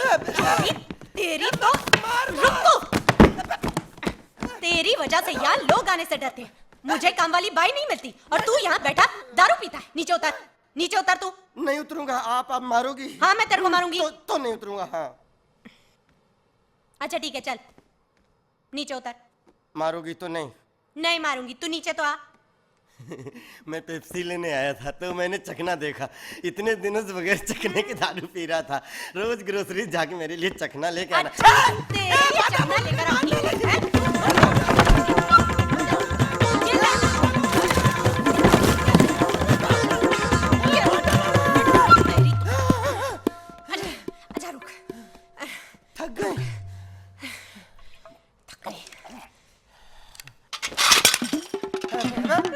तेरी तो रुक तो। तेरी वजह से यहाँ लोग आने से डरते हैं। मुझे काम वाली बाई नहीं मिलती और तू यहाँ बैठा दारू पीता है। नीचे उतर, नीचे उतर तू। नहीं उतरूंगा, आप मारोगी। हाँ मैं तेरे को मारूंगी। तो नहीं उतरूंगा। हाँ अच्छा ठीक है, चल नीचे उतर। मारोगी तो नहीं? नहीं मारूंगी, तू नीचे तो आ। मैं पेप्सी लेने आया था तो मैंने चखना देखा। इतने दिनों से बगैर चखने की दारू पी रहा था। रोज ग्रोसरी जाके मेरे लिए चखना लेके आना। अच्छा, तेरे लिए चखना लेकर आनी है? अच्छा रुक, थक गए।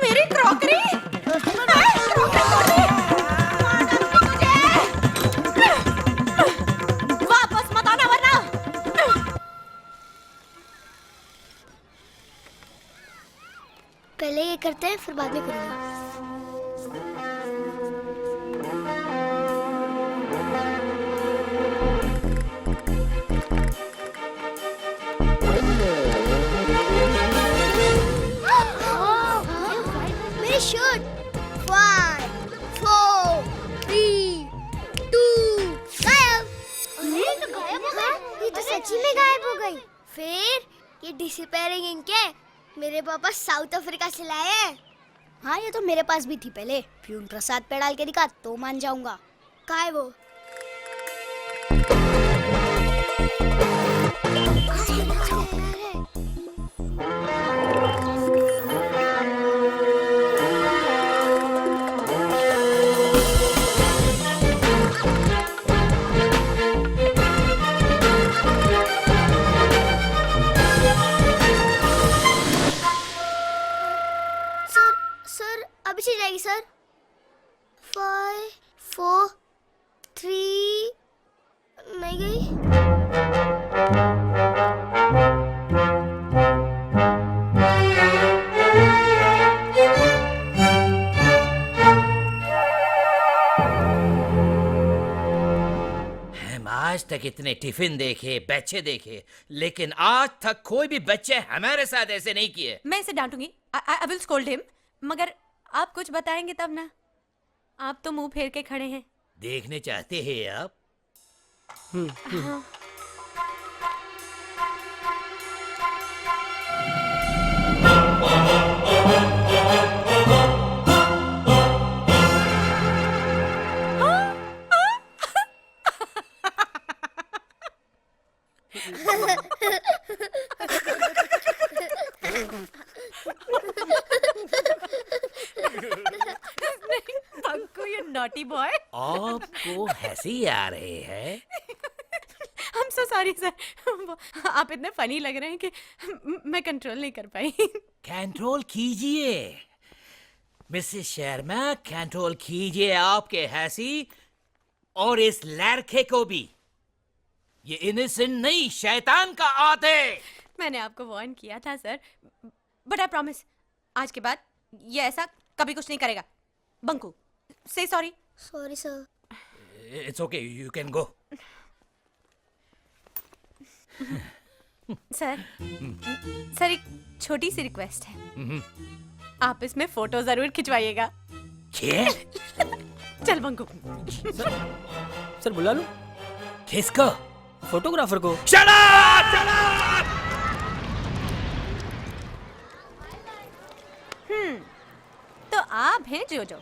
मेरी क्रॉकरी वापस मत आना वरना। पहले ये करते हैं फिर बाद में करूंगा। मेरी शर्ट। 5 4 3 2 गायब। अरे तो गायब हो गई। ये तो सच्ची में गायब हो गई। फिर ये डिसअपीयरिंग इनके मेरे पापा साउथ अफ्रीका से लाए हैं। हाँ ये तो मेरे पास भी थी पहले। फ्यून प्रसाद पे डाल के दिखा तो मान जाऊंगा। कहाँ है वो? सर अभी चल जाएगी सर। 5 4 3 नहीं गई। हम आज तक इतने टिफिन देखे, बच्चे देखे, लेकिन आज तक कोई भी बच्चे हमारे साथ ऐसे नहीं किए। मैं इसे डांटूंगी। I will scold him. मगर आप कुछ बताएंगे तब ना। आप तो मुंह फेर के खड़े हैं। देखने चाहते हैं आप? हाँ। Naughty boy. आपको हंसी आ रही है? I'm so sorry sir. आप इतने फनी लग रहे हैं कि मैं कंट्रोल नहीं कर पाई। कंट्रोल कीजिए मिसेस शर्मा, कंट्रोल कीजिए आपके हंसी और इस लड़के को भी। ये इनोसेंट नहीं, शैतान का आते। मैंने आपको वार्न किया था सर, बट आई प्रॉमिस आज के बाद ये ऐसा कभी कुछ नहीं करेगा। बंकू से sorry. Sorry sir. It's okay, you can go. Sir sir एक छोटी सी रिक्वेस्ट है। आप इसमें फोटो जरूर खिंचवाइएगा। क्या? चल बंकू। सर बुला लूं? किसको? फोटोग्राफर को। चला चला। तो आप हैं जोजो।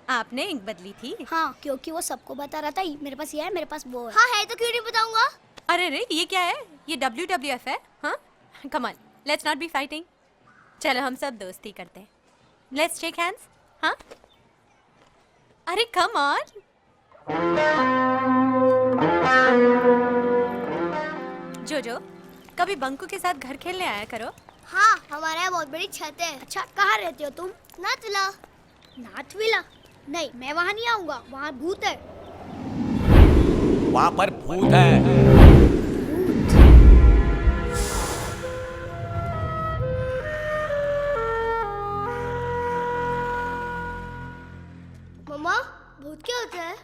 आपने इंक बदली थी। हाँ क्योंकि वो सबको बता रहा था मेरे पास ये है, मेरे पास वो है। हाँ है तो क्यों नहीं बताऊंगा? अरे रे ये क्या है? ये WWF है। हाँ come on, let's not be fighting. चलो हम सब दोस्ती करते हैं। Let's shake hands. हाँ अरे कम ऑन। जोजो कभी बंकू के साथ घर खेलने आया करो। हाँ हमारे यहाँ बहुत बड़ी छत है। अच्छा कहाँ रहते हो तुम? नाथविला। नाथविला? नहीं मैं वहाँ नहीं आऊँगा, वहाँ भूत है। वहाँ पर भूत है। मम्मा भूत क्या होता है?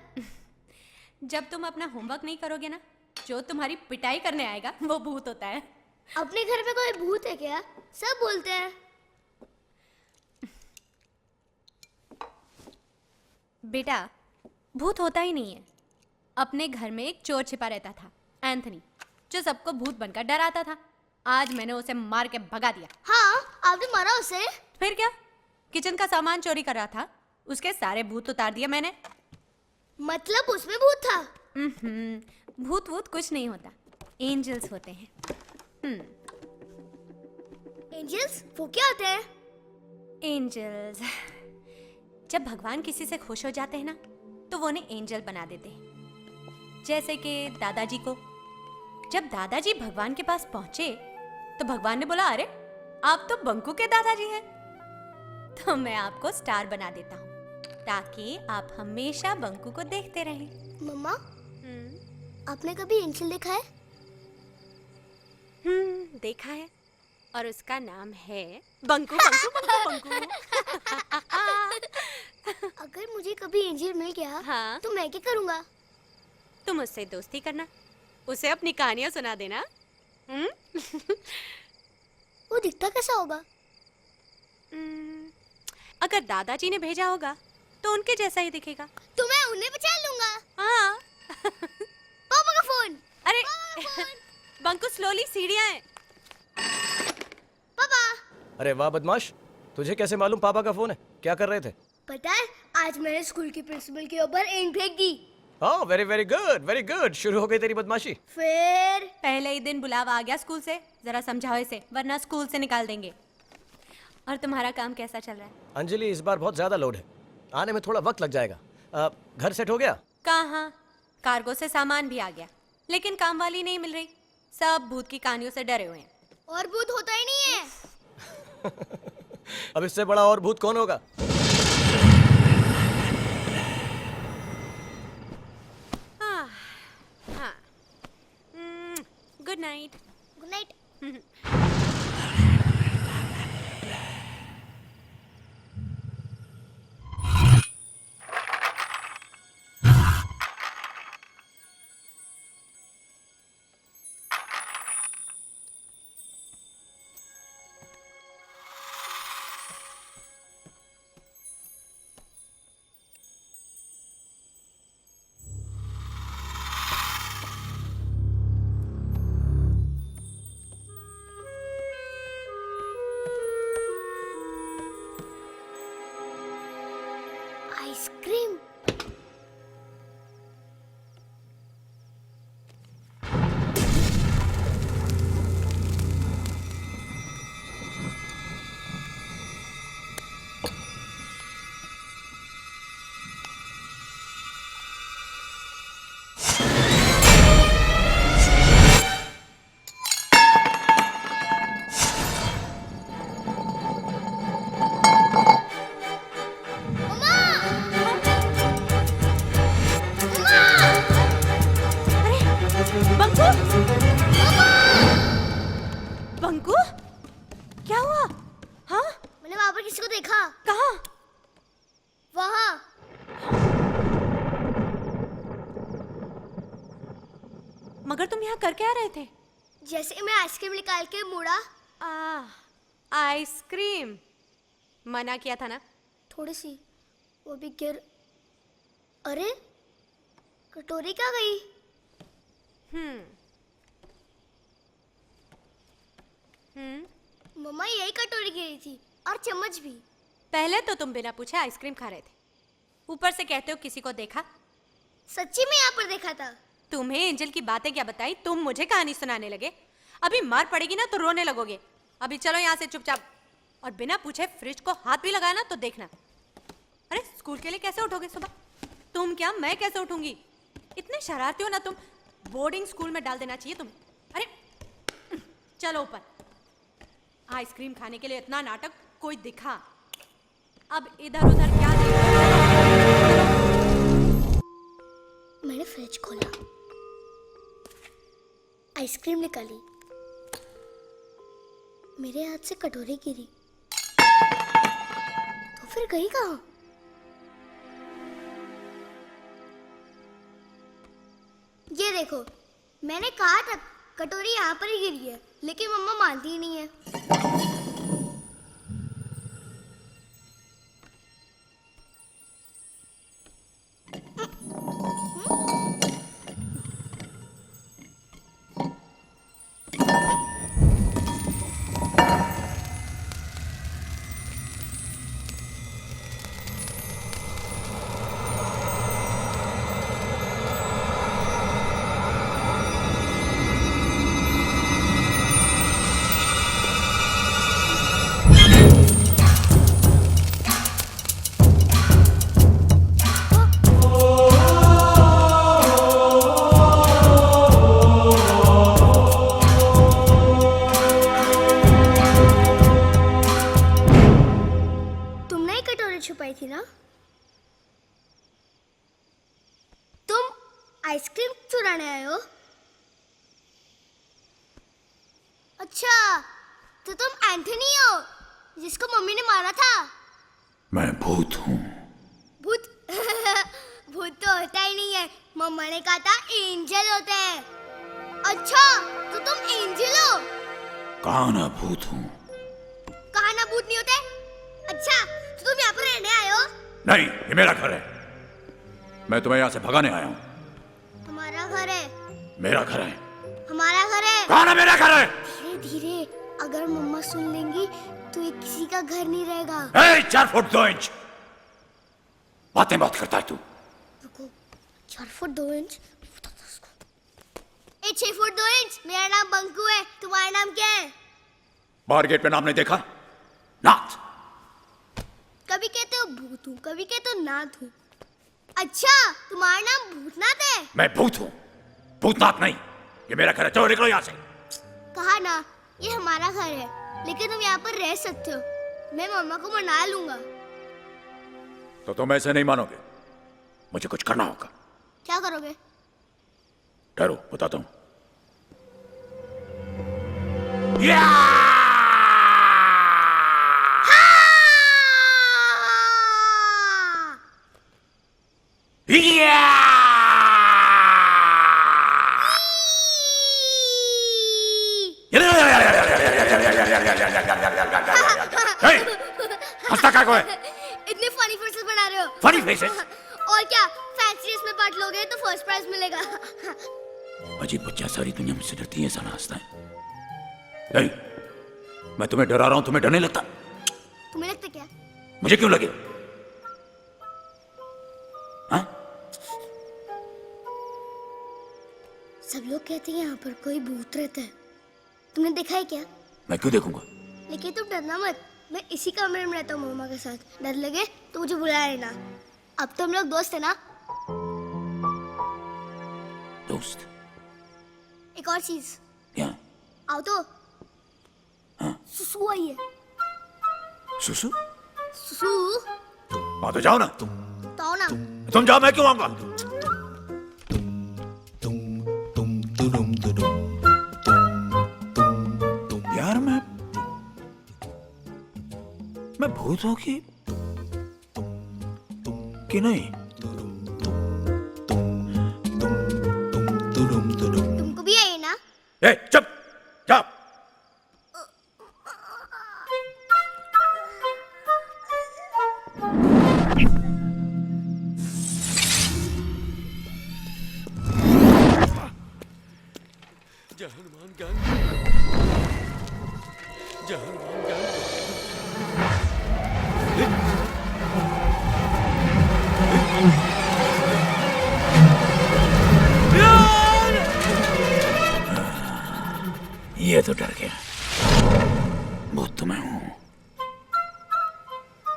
जब तुम अपना होमवर्क नहीं करोगे ना, जो तुम्हारी पिटाई करने आएगा वो भूत होता है। अपने घर में कोई भूत है क्या? सब बोलते हैं। बेटा, भूत होता ही नहीं है। अपने घर में एक चोर छिपा रहता था, एंथनी, जो सबको भूत बनकर डराता था। आज मैंने उसे मार के भगा दिया। हाँ, आपने मारा उसे? फिर क्या, किचन का सामान चोरी कर रहा था, उसके सारे भूत उतार दिए मैंने। मतलब उसमें भूत था? भूत वूत कुछ नहीं होता, एंजल्स होते हैं। एंजल्स वो क्या होते हैं? एंजल्स, जब भगवान किसी से खुश हो जाते हैं ना, तो वो उन्हें एंजल बना देते हैं। जैसे कि दादाजी को, जब दादाजी भगवान के पास पहुंचे तो भगवान ने बोला, अरे आप तो बंकू के दादाजी हैं, तो मैं आपको स्टार बना देता हूँ ताकि आप हमेशा बंकू को देखते रहें। मम्मा, आपने कभी एंजल देखा है? देखा है, और उसका नाम है बंकू बंकू बंकू बंकू। अगर मुझे कभी एंजल मिल गया हाँ। तो मैं क्या करूँगा? तुम उससे दोस्ती करना, उसे अपनी कहानियां सुना देना। वो दिखता कैसा होगा? अगर दादाजी ने भेजा होगा तो उनके जैसा ही दिखेगा। तो मैं उन्हें पहचान लूंगा। हाँ। पापा का फोन। अरे पापा का फोन। बंकू, स्लोली, सीढ़ियां हैं। पापा, अरे वाह बदमाश, तुझे कैसे मालूम पापा का फोन है? क्या कर रहे थे? पता है आज मैंने स्कूल की प्रिंसिपल के ऊपर ईंट फेंक दी। हाँ, very very good, very good. शुरू हो गई तेरी बदमाशी। फिर पहले ही दिन बुलावा आ गया स्कूल से। जरा समझाओ इसे, वरना स्कूल से निकाल देंगे। और तुम्हारा काम कैसा चल रहा है? अंजलि, इस बार बहुत ज्यादा लोड है, आने में थोड़ा वक्त लग जाएगा। घर सेट हो गया? कहाँ, कार्गो से सामान भी आ गया, लेकिन काम वाली नहीं मिल रही। सब भूत की कहानियों से डरे हुए हैं। और भूत होता ही नहीं है। अब इससे बड़ा और भूत कौन होगा? हाँ। Good night. Good night. Ice cream. Banku, Banku, क्या हुआ? हाँ, मैंने वहां पर किसी को देखा। कहाँ? वहाँ। मगर तुम यहाँ कर क्या रहे थे? जैसे मैं आइसक्रीम निकाल के मुड़ा, आइसक्रीम मना किया था ना। थोड़ी सी, वो भी गिर। अरे कटोरी क्या गई? मम्मा यही कटोरी गिरी थी और चम्मच भी। पहले तो तुम बिना पूछे आइसक्रीम खा रहे थे, ऊपर से कहते हो किसी को देखा। सच्ची में यहाँ पर देखा था। तुम्हें एंजल की बातें क्या बताई, तुम मुझे कहानी सुनाने लगे। अभी मार पड़ेगी ना तो रोने लगोगे। अभी चलो यहाँ से चुपचाप, और बिना पूछे फ्रिज को हाथ भी लगाया ना तो देखना। अरे स्कूल के लिए कैसे उठोगे सुबह? तुम क्या, मैं कैसे उठूंगी? इतने शरारती हो ना तुम, बोर्डिंग स्कूल में डाल देना चाहिए तुम्हें। अरे चलो ऊपर। आइसक्रीम खाने के लिए इतना नाटक, कोई दिखा। अब इधर उधर क्या देख रहे हो? मैंने फ्रिज खोला, आइसक्रीम निकाली, मेरे हाथ से कटोरी गिरी, तो फिर गई कहाँ? देखो, मैंने कहा था कटोरी यहाँ पर ही गिरी है, लेकिन मम्मा मानती ही नहीं है। तुमने ही कटोरी छुपाई थी ना? तुम आइसक्रीम चुराने आए हो? अच्छा, तो तुम एंथनी हो जिसको मम्मी ने मारा था? मैं भूत हूँ। भूत? भूत तो होता ही नहीं है, मम्मा ने कहा था एंजल होते हैं। अच्छा, तो तुम एंजल हो? कहाँ ना भूत हूँ। कहा ना भूत नहीं होते? अच्छा, तो तुम यहाँ पर रहने आए हो? नहीं, ये मेरा घर है। मैं तुम्हें यहाँ से भगाने आया हूँ। हमारा घर है। मेरा घर है। हमारा घर है। कहाँ ना मेरा घर है। धीरे धीरे, अगर मम्मा सुन लेंगी तो ये किसी का घर नहीं रहेगा। 4 फुट 2 इंच बातें मत करता है तू। रुको, 4 फुट 2 इंच? 6 foot 2 inch. मेरा नाम बंकू है, तुम्हारा नाम क्या है? बाहर गेट पे नाम नहीं देखा? नाथ। कभी कहते हो भूत हूँ, कभी कहते हो नाथ हूँ। अच्छा, तुम्हारा नाम भूतनाथ है? मैं भूत हूँ, भूतनाथ नहीं। ये मेरा घर है, चलो निकलो यहाँ से। कहा ना, ये हमारा घर है, लेकिन तुम यहाँ पर रह सकते हो। मैं मम्मा को मना लूंगा। तो तुम ऐसे नहीं मानोगे, मुझे कुछ करना होगा। क्या करोगे? ठहरो, बताता हूँ। हंसता क्या है? इतने फनी फेसेस बना रहे हो। Funny faces? और क्या, फैंसी रेस में पार्ट लोगे तो फर्स्ट प्राइज मिलेगा। अजीब बच्चा, सारी दुनिया मुझसे डरती है, ऐसा ना हंसता है। नहीं, मैं तुम्हें डरा रहा हूं, तुम्हें डर नहीं लगता? तुम्हें लगता क्या? मुझे क्यों लगे? हाँ? सब लोग कहते हैं यहाँ पर कोई भूत रहता है। तुमने देखा है क्या? मैं क्यों देखूंगा? लेकिन तुम डरना मत, मैं इसी कमरे में रहता हूँ मम्मा के साथ। डर लगे तो मुझे बुला लेना। अब तो हम लोग दोस्त है ना? दोस्त? एक और चीज। क्या? आओ तो। हाँ? सुसु आई है। सुसु? सुसु? हाँ तो जाओ ना। तो आओ ना। तुम जाओ, मैं क्यों आऊंगा? यार मैं भूत हूं कि नहीं? तुमको भी आई ना? ए, चुप, जा। ये तो डर गया। भूत तो मैं हूं।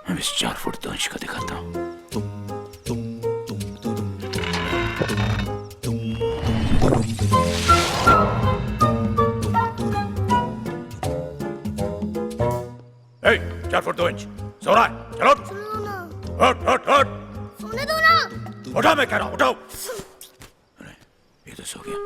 अब इस 4 फुट 2 इंच का दिखाता हूं। ए, 4 फुट 2 इंच सो रहा है, चलो। सुनो ना। हट हट हट। सोने दो ना। उठा, मैं कह रहा हूं, उठाओ। अरे, ये तो सो गया।